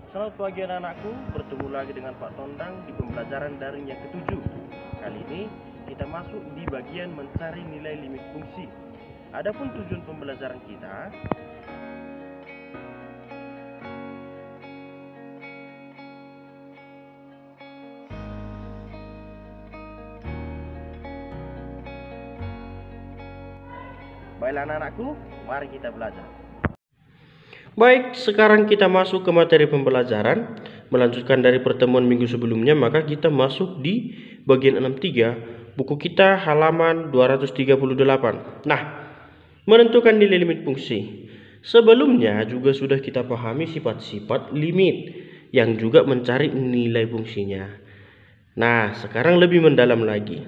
Selamat pagi anak-anakku, bertemu lagi dengan Pak Tondang di pembelajaran daring yang ke-7. Kali ini kita masuk di bagian mencari nilai limit fungsi. Adapun tujuan pembelajaran kita, baiklah anak-anakku, mari kita belajar. Baik, sekarang kita masuk ke materi pembelajaran. Melanjutkan dari pertemuan minggu sebelumnya, maka kita masuk di bagian 63, buku kita halaman 238. Nah, menentukan nilai limit fungsi. Sebelumnya juga sudah kita pahami sifat-sifat limit yang juga mencari nilai fungsinya. Nah, sekarang lebih mendalam lagi.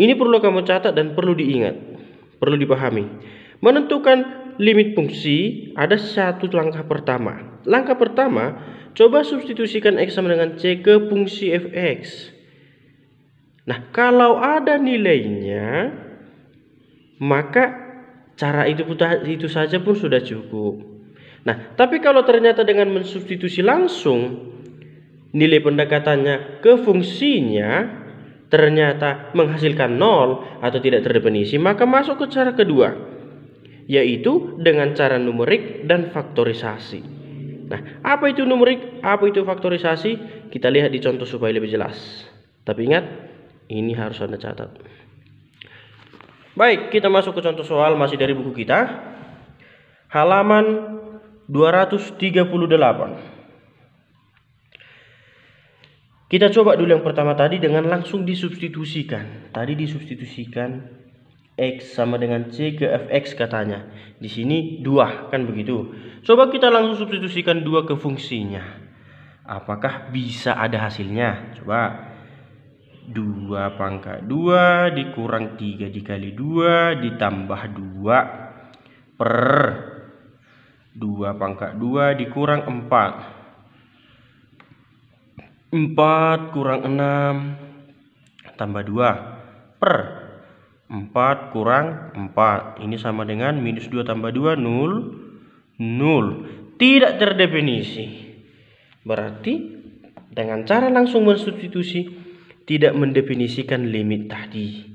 Ini perlu kamu catat dan perlu diingat, perlu dipahami. Menentukan limit fungsi ada satu langkah pertama. Langkah pertama, coba substitusikan X sama dengan C ke fungsi fx. Nah, kalau ada nilainya, maka cara itu saja pun sudah cukup. Nah, tapi kalau ternyata dengan mensubstitusi langsung nilai pendekatannya ke fungsinya ternyata menghasilkan 0 atau tidak terdefinisi, maka masuk ke cara kedua, yaitu dengan cara numerik dan faktorisasi. Nah, apa itu numerik, apa itu faktorisasi? Kita lihat di contoh supaya lebih jelas. Tapi ingat, ini harus Anda catat. Baik, kita masuk ke contoh soal masih dari buku kita. Halaman 238. Kita coba dulu yang pertama tadi dengan langsung disubstitusikan. Tadi disubstitusikan X sama dengan C ke fx katanya. Di sini 2, kan begitu. Coba kita langsung substitusikan 2 ke fungsinya. Apakah bisa ada hasilnya? Coba 2 pangkat 2 dikurang 3 dikali 2 ditambah 2 per 2 pangkat 2 dikurang 4. 4 kurang 6 tambah 2 per 4 kurang 4. Ini sama dengan minus 2 tambah 2, 0. Tidak terdefinisi. Berarti dengan cara langsung mensubstitusi tidak mendefinisikan limit tadi.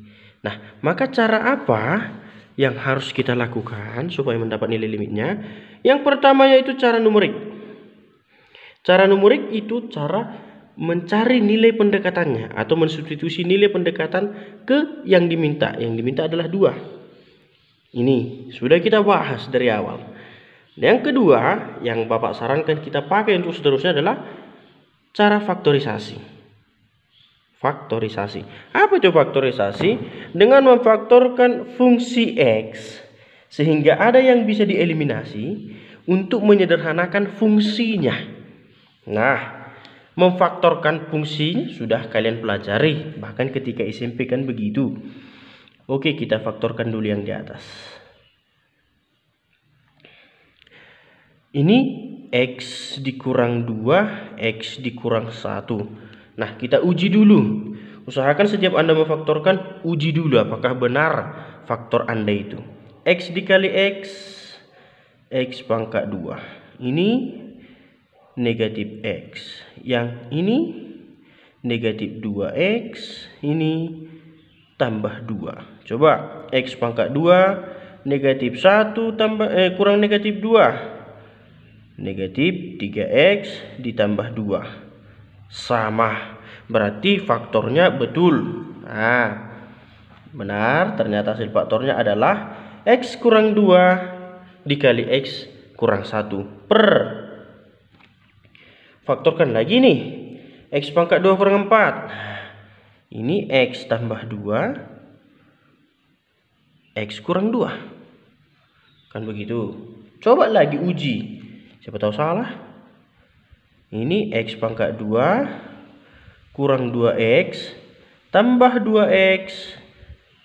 Nah, maka cara apa yang harus kita lakukan supaya mendapat nilai limitnya? Yang pertama yaitu cara numerik. Cara numerik itu cara mencari nilai pendekatannya atau mensubstitusi nilai pendekatan ke yang diminta. Yang diminta adalah 2. Ini sudah kita bahas dari awal. Yang kedua yang Bapak sarankan kita pakai untuk seterusnya adalah cara faktorisasi. Faktorisasi. Apa itu faktorisasi? Dengan memfaktorkan fungsi X sehingga ada yang bisa dieliminasi untuk menyederhanakan fungsinya. Nah, memfaktorkan fungsi sudah kalian pelajari, bahkan ketika SMP kan begitu. Oke, kita faktorkan dulu yang di atas. Ini X dikurang 2, X dikurang 1. Nah, kita uji dulu. Usahakan setiap Anda memfaktorkan, uji dulu apakah benar faktor Anda itu. X dikali X, X pangkat 2. Ini negatif X. Yang ini negatif 2X. Ini tambah 2. Coba X pangkat 2 negatif 1 kurang negatif 2. Negatif 3X ditambah 2. Sama. Berarti faktornya betul. Nah, benar. Ternyata hasil faktornya adalah X kurang 2 dikali X kurang 1 per. Faktorkan lagi nih. X pangkat 2 kurang 4. Ini X tambah 2. X kurang 2. Kan begitu. Coba lagi uji. Siapa tahu salah. Ini X pangkat 2 kurang 2X tambah 2X.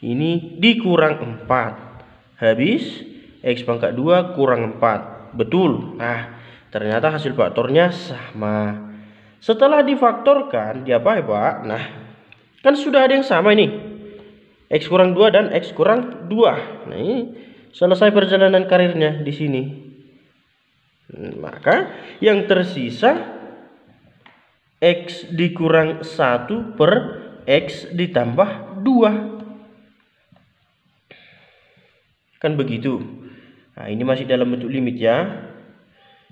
Ini dikurang 4. Habis X pangkat 2 kurang 4. Betul. Nah, ternyata hasil faktornya sama. Setelah difaktorkan, diapain Pak? Nah, kan sudah ada yang sama ini. X kurang 2 dan X kurang 2. Nah, ini selesai perjalanan karirnya di sini. Maka yang tersisa X dikurang 1 per X ditambah 2. Kan begitu. Nah, ini masih dalam bentuk limit ya.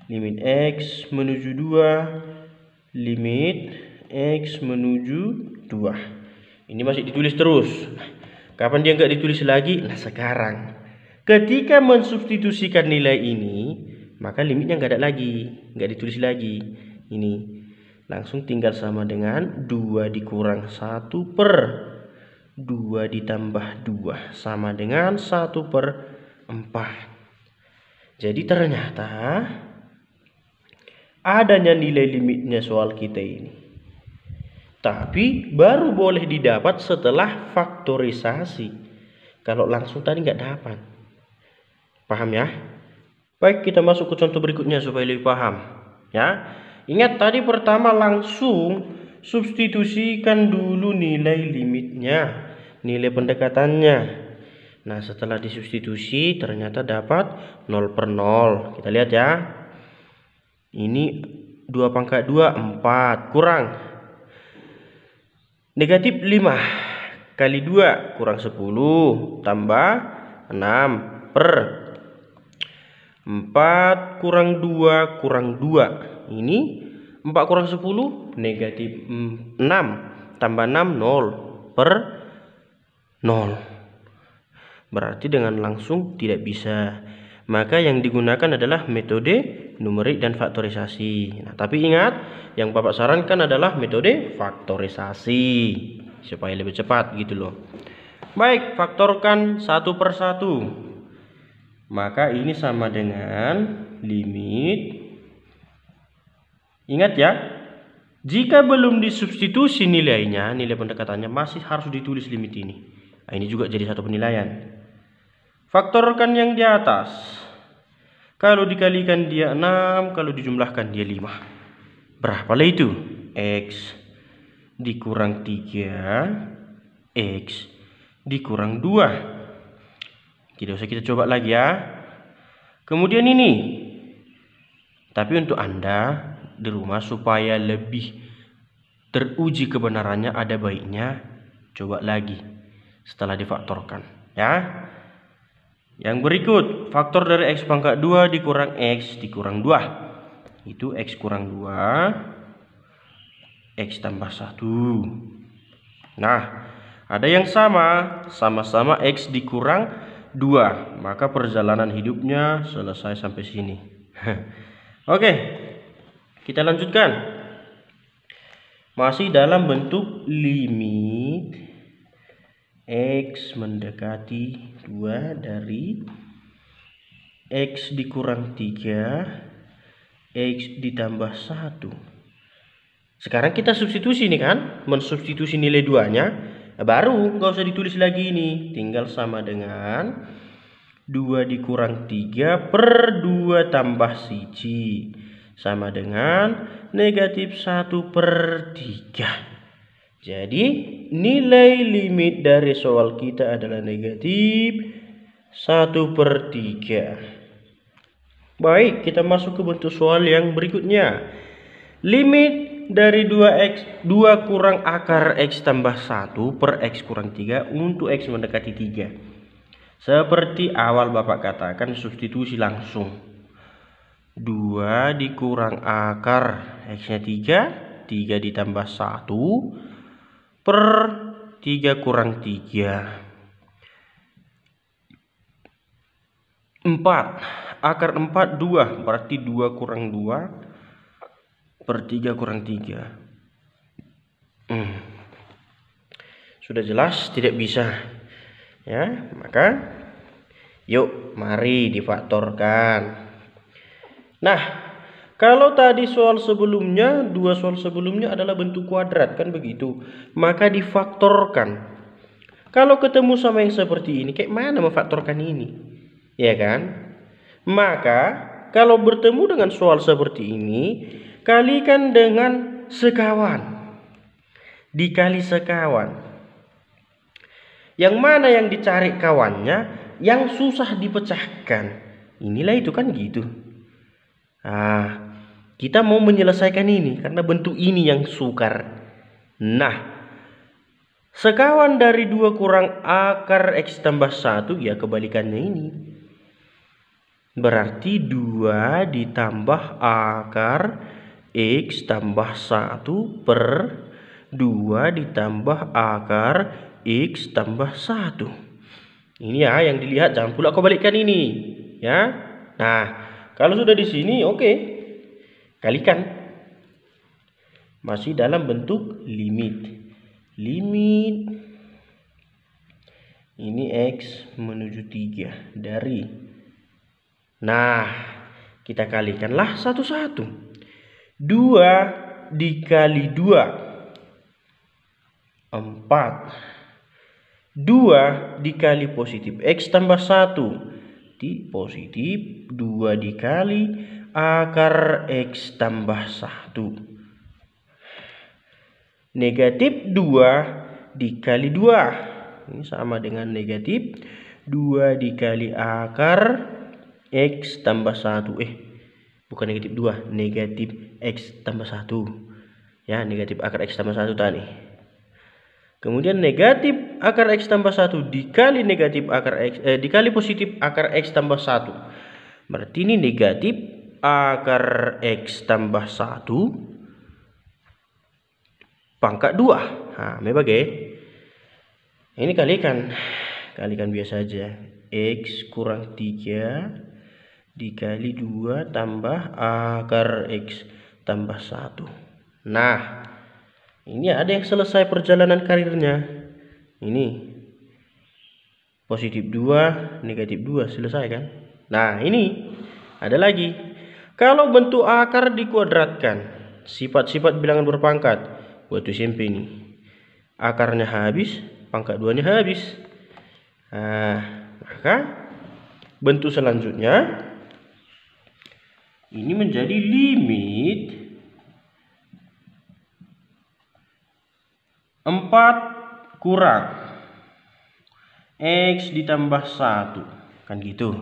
Limit X menuju 2. Limit X menuju 2. Ini masih ditulis terus. Kapan dia nggak ditulis lagi? Nah, sekarang. Ketika mensubstitusikan nilai ini, maka limitnya nggak ada lagi. Nggak ditulis lagi. Ini. Langsung tinggal sama dengan 2 dikurang 1 per 2 ditambah 2 sama dengan 1 per 4. Jadi ternyata adanya nilai limitnya soal kita ini. Tapi baru boleh didapat setelah faktorisasi. Kalau langsung tadi nggak dapat. Paham ya? Baik, kita masuk ke contoh berikutnya supaya lebih paham. Ya. Ingat tadi pertama langsung substitusikan dulu nilai limitnya, nilai pendekatannya. Nah, setelah disubstitusi ternyata dapat 0 per 0. Kita lihat ya. Ini 2 pangkat 2, 4. Kurang. Negatif 5 kali 2 kurang 10 tambah 6 per 4 kurang 2 kurang 2. Ini 4 kurang 10 negatif 6 tambah 6 0 per 0. Berarti dengan langsung tidak bisa. Maka yang digunakan adalah metode numerik dan faktorisasi. Nah, tapi ingat, yang Bapak sarankan adalah metode faktorisasi supaya lebih cepat gitu loh. Baik, faktorkan 1 per 1. Maka ini sama dengan limit. Ingat ya, jika belum disubstitusi nilainya, nilai pendekatannya masih harus ditulis limit ini. Nah, ini juga jadi satu penilaian. Faktorkan yang di atas. Kalau dikalikan dia 6, kalau dijumlahkan dia 5. Berapalah itu? X dikurang 3, X dikurang 2. Tidak usah kita coba lagi ya. Kemudian ini. Tapi untuk Anda di rumah supaya lebih teruji kebenarannya, ada baiknya coba lagi setelah difaktorkan ya. Yang berikut, faktor dari X pangkat 2 dikurang X dikurang 2. Itu X kurang 2, X tambah 1. Nah, ada yang sama-sama X dikurang 2. Maka perjalanan hidupnya selesai sampai sini. Oke, kita lanjutkan. Masih dalam bentuk limit X mendekati 2 dari X dikurang 3, X ditambah 1. Sekarang kita substitusi nih kan, mensubstitusi nilai 2-nya. Nah, baru nggak usah ditulis lagi ini, tinggal sama dengan 2 dikurang 3 per 2 tambah 1 sama dengan negatif 1 per 3. Jadi nilai limit dari soal kita adalah negatif 1 per 3. Baik, kita masuk ke bentuk soal yang berikutnya. Limit dari 2 kurang akar X tambah 1 per X kurang 3 untuk X mendekati 3. Seperti awal Bapak katakan, substitusi langsung. 2 dikurang akar X-nya 3 ditambah 1 per 3 kurang 3. 4. Akar 4 2, berarti 2 kurang 2 per 3 kurang 3. Sudah jelas tidak bisa. Ya, maka yuk mari difaktorkan. Nah, kalau tadi soal sebelumnya, 2 soal sebelumnya adalah bentuk kuadrat kan begitu, maka difaktorkan. Kalau ketemu sama yang seperti ini, kayak mana memfaktorkan ini? Ya kan? Maka kalau bertemu dengan soal seperti ini, kalikan dengan sekawan. Dikali sekawan. Yang mana yang dicari kawannya, yang susah dipecahkan. Inilah itu kan gitu. Nah, kita mau menyelesaikan ini karena bentuk ini yang sukar. Nah, sekawan dari 2 kurang akar X tambah 1, ya kebalikannya ini. Berarti 2 ditambah akar X tambah 1 per 2 ditambah akar X tambah 1. Ini ya yang dilihat, jangan pula kau balikkan ini ya. Nah, kalau sudah di sini oke. Kalikan. Masih dalam bentuk limit. Limit ini X menuju 3 dari. Nah, kita kalikanlah satu-satu. 2 dikali 2 4. 2 dikali positif X tambah 1 di positif 2 dikali akar X tambah 1. Negatif 2 dikali 2. Ini sama dengan negatif 2 dikali akar X tambah 1. Bukan negatif 2, negatif X tambah 1. Ya, negatif akar X tambah 1 tadi. Kemudian negatif akar X tambah 1 dikali negatif akar X dikali positif akar X tambah 1. Berarti ini negatif akar X tambah 1 pangkat 2. Nah, sebagai ini kalikan biasa aja. X kurang 3 dikali 2 tambah akar X tambah 1. Nah, ini ada yang selesai perjalanan karirnya. Ini positif 2, negatif 2, selesai kan? Nah, ini ada lagi. Kalau bentuk akar dikuadratkan, sifat-sifat bilangan berpangkat, buat SMP ini. Akarnya habis, pangkat 2-nya habis. Nah, maka bentuk selanjutnya ini menjadi limit 4 kurang X ditambah 1. Kan gitu.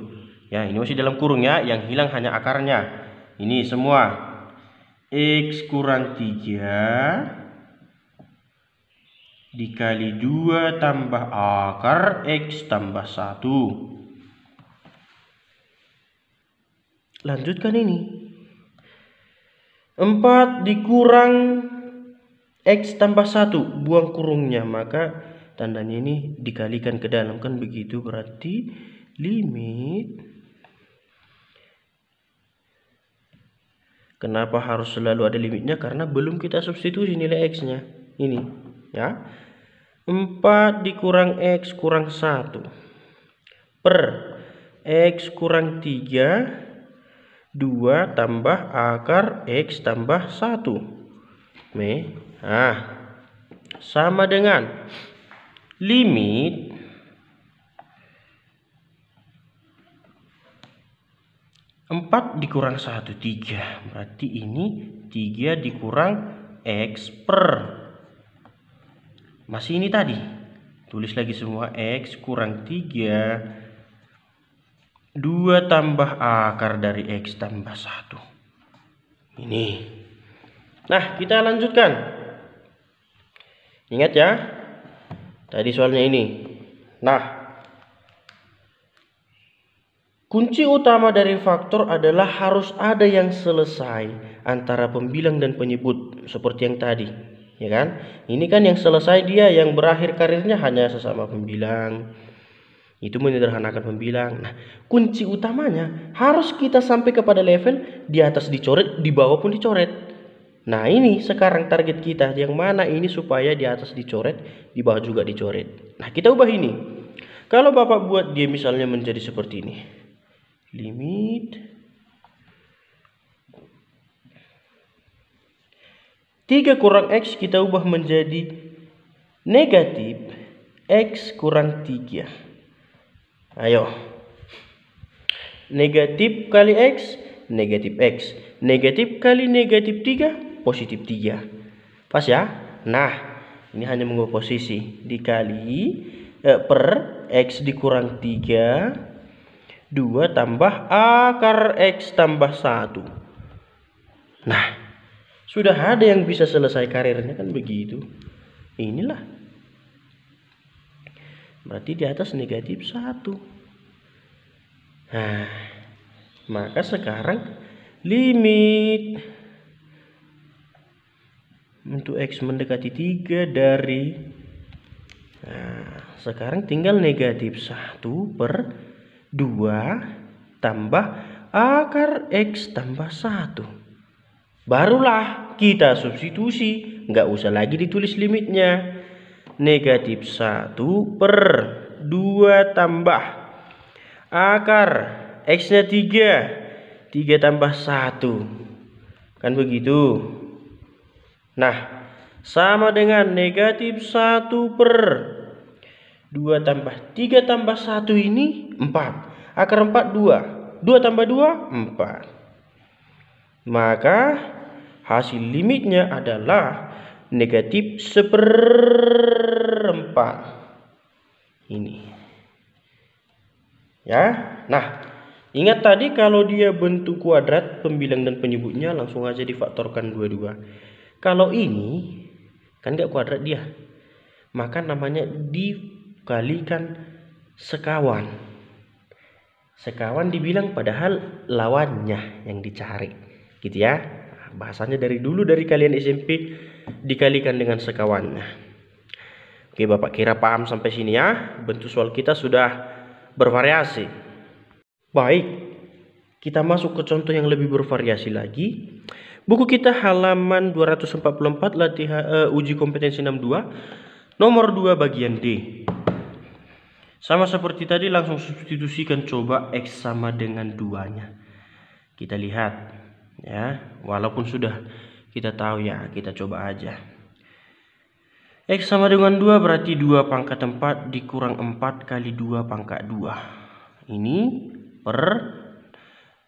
Ya, ini masih dalam kurung ya, yang hilang hanya akarnya. Ini semua. X kurang 3 dikali 2 tambah akar X tambah 1. Lanjutkan ini. 4 dikurang X tambah 1, buang kurungnya, maka tandanya ini dikalikan ke dalam, kan begitu. Berarti limit, kenapa harus selalu ada limitnya? Karena belum kita substitusi nilai X nya. Ini ya, 4 dikurang X kurang 1 per X kurang 3 2 tambah akar X tambah 1. Nah, sama dengan limit 4 dikurang 1, 3. Berarti ini 3 dikurang X per, masih ini tadi, tulis lagi semua, X kurang 3 2 tambah akar dari X tambah 1. Ini. Nah, kita lanjutkan. Ingat ya, tadi soalnya ini. Nah, kunci utama dari faktor adalah harus ada yang selesai antara pembilang dan penyebut, seperti yang tadi, ya kan? Ini kan yang selesai dia yang berakhir karirnya hanya sesama pembilang. Itu menyederhanakan pembilang. Nah, kunci utamanya harus kita sampai kepada level di atas dicoret, di bawah pun dicoret. Nah, ini sekarang target kita, yang mana ini supaya di atas dicoret, di bawah juga dicoret. Nah, kita ubah ini. Kalau Bapak buat dia misalnya menjadi seperti ini. Limit 3 kurang X kita ubah menjadi negatif X kurang 3. Ayo. Negatif kali X, negatif X. Negatif kali negatif 3, positif 3. Pas ya? Nah, ini hanya mengubah posisi. Dikali per X dikurang 3, 2 tambah akar X tambah 1. Nah, sudah ada yang bisa selesai karirnya kan begitu. Inilah. Berarti di atas negatif 1. Nah, maka sekarang limit untuk X mendekati 3 dari, nah, sekarang tinggal negatif 1/2 tambah akar X tambah 1. Barulah kita substitusi, nggak usah lagi ditulis limitnya. Negatif 1/2 tambah akar X-nya 3 tambah 1. Kan begitu. Nah, sama dengan negatif 1/2 tambah 3 tambah 1 ini 4. Akar 4 2. 2 tambah 2 4. Maka hasil limitnya adalah negatif 1/4. Ini. Ya. Nah, ingat tadi kalau dia bentuk kuadrat, pembilang dan penyebutnya langsung aja difaktorkan dua-dua. Kalau ini kan nggak kuadrat dia, maka namanya dikalikan sekawan. Sekawan dibilang padahal lawannya yang dicari, gitu ya. Bahasanya dari dulu dari kalian SMP dikalikan dengan sekawannya. Oke, Bapak kira paham sampai sini ya. Bentuk soal kita sudah bervariasi. Baik, kita masuk ke contoh yang lebih bervariasi lagi. Buku kita halaman 244 latihan uji kompetensi 62 nomor 2 bagian D. Sama seperti tadi, langsung substitusikan coba X sama dengan 2-nya. Kita lihat ya, walaupun sudah kita tahu ya, kita coba aja. X sama dengan 2 berarti 2 pangkat 4 dikurang 4 kali 2 pangkat 2.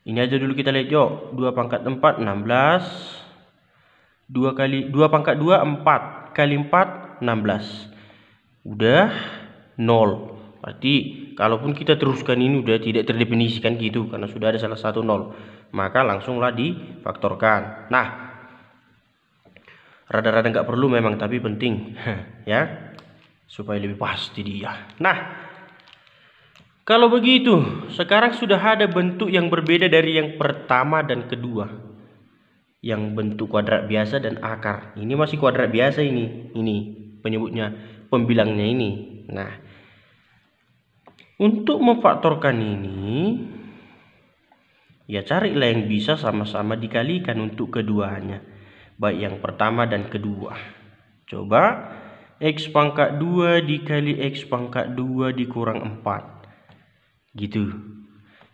Ini aja dulu kita lihat yuk. 2 pangkat 4 16. 2 kali 2 pangkat 2 4 kali 4 16. Udah 0. Berarti kalaupun kita teruskan ini udah tidak terdefinisikan gitu, karena sudah ada salah satu 0. Maka langsunglah difaktorkan. Nah, rada-rada nggak perlu memang, tapi penting ya, supaya lebih pasti dia. Nah, kalau begitu sekarang sudah ada bentuk yang berbeda dari yang pertama dan kedua, yang bentuk kuadrat biasa dan akar. Ini masih kuadrat biasa ini penyebutnya, pembilangnya ini. Nah, untuk memfaktorkan ini ya carilah yang bisa sama-sama dikalikan untuk keduanya, baik yang pertama dan kedua. Coba X pangkat 2 dikali X pangkat 2 dikurang 4 gitu.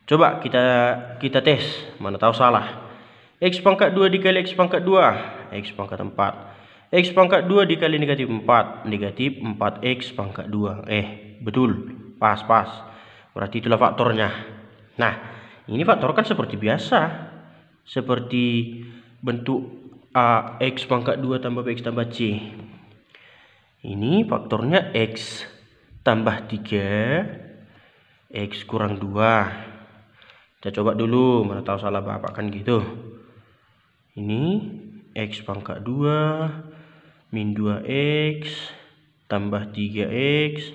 Coba kita tes, mana tahu salah. X pangkat 2 dikali X pangkat 2 X pangkat 4. X pangkat 2 dikali negatif 4 negatif 4X pangkat 2. Betul, pas. Berarti itulah faktornya. Nah, ini faktor kan seperti biasa, seperti bentuk X pangkat 2 tambah X tambah C. Ini faktornya X tambah 3 X kurang 2. Kita coba dulu, mana tahu salah Bapak kan gitu. Ini X pangkat 2 min 2X tambah 3X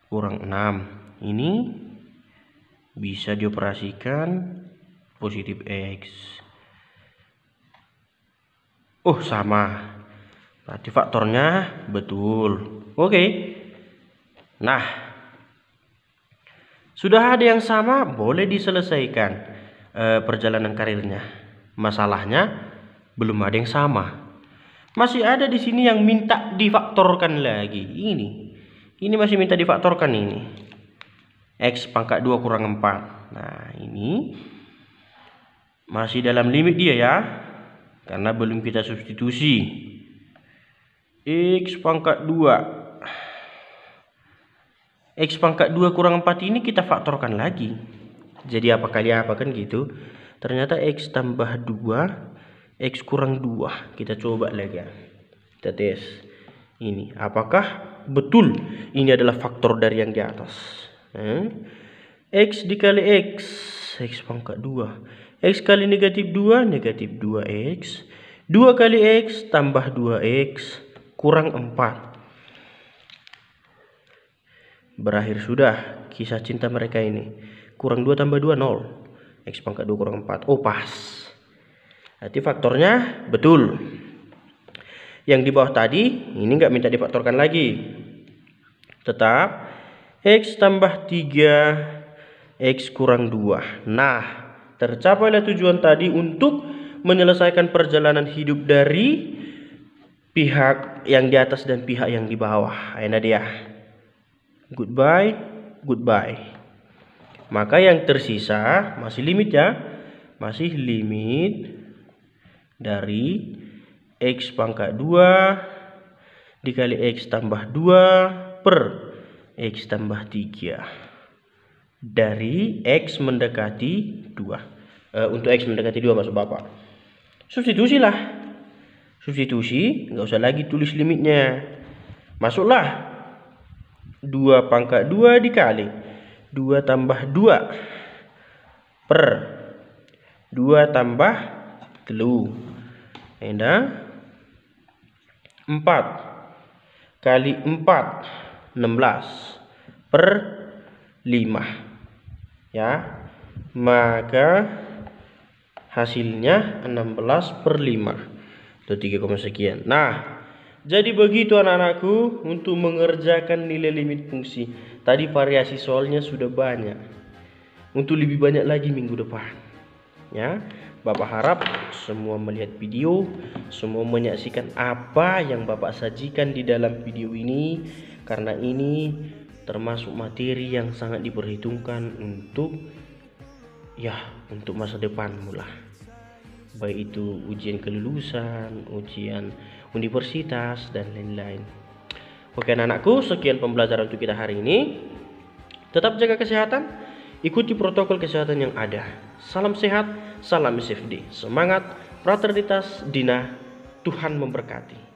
kurang 6. Ini bisa dioperasikan positif X. Oh, sama. Berarti faktornya betul. Oke. Nah, sudah ada yang sama, boleh diselesaikan perjalanan karirnya. Masalahnya belum ada yang sama. Masih ada di sini yang minta difaktorkan lagi. Ini masih minta difaktorkan ini. X pangkat 2 kurang 4. Nah, ini masih dalam limit dia ya, karena belum kita substitusi. X pangkat 2 X pangkat 2 kurang 4 ini kita faktorkan lagi. Jadi apa kali apa kan gitu. Ternyata X tambah 2 X kurang 2. Kita coba lagi ya, kita tes ini apakah betul ini adalah faktor dari yang di atas. X dikali X X pangkat 2 X kali negatif 2, negatif 2X. 2 kali X tambah 2X kurang 4. Berakhir sudah kisah cinta mereka ini. Kurang 2 tambah 2, 0. X pangkat 2 kurang 4. Oh, pas. Berarti faktornya betul. Yang di bawah tadi, ini nggak minta difaktorkan lagi. Tetap X tambah 3, X kurang 2. Nah, tercapailah tujuan tadi untuk menyelesaikan perjalanan hidup dari pihak yang di atas dan pihak yang di bawah. Ini dia. Goodbye, goodbye. Maka yang tersisa masih limit ya. Masih limit dari X pangkat 2 dikali X tambah 2 per X tambah 3. Dari X mendekati 2. Untuk X mendekati 2 maksud Bapak. Substitusilah. Substitusi, nggak usah lagi tulis limitnya. Masuklah. 2 pangkat 2 dikali 2 tambah 2 per 2 tambah 3. Enda 4 kali 4, 16 per 5. Ya, maka hasilnya 16 per 5 atau 3, sekian. Nah, jadi begitu anak-anakku untuk mengerjakan nilai limit fungsi. Tadi variasi soalnya sudah banyak. Untuk lebih banyak lagi minggu depan. Ya, Bapak harap semua melihat video, semua menyaksikan apa yang Bapak sajikan di dalam video ini, karena ini termasuk materi yang sangat diperhitungkan untuk masa depanmu lah. Baik itu ujian kelulusan, ujian universitas dan lain-lain. Oke anak-anakku, sekian pembelajaran untuk kita hari ini. Tetap jaga kesehatan, ikuti protokol kesehatan yang ada. Salam sehat, salam SFD. Semangat, fraternitas, Dina. Tuhan memberkati.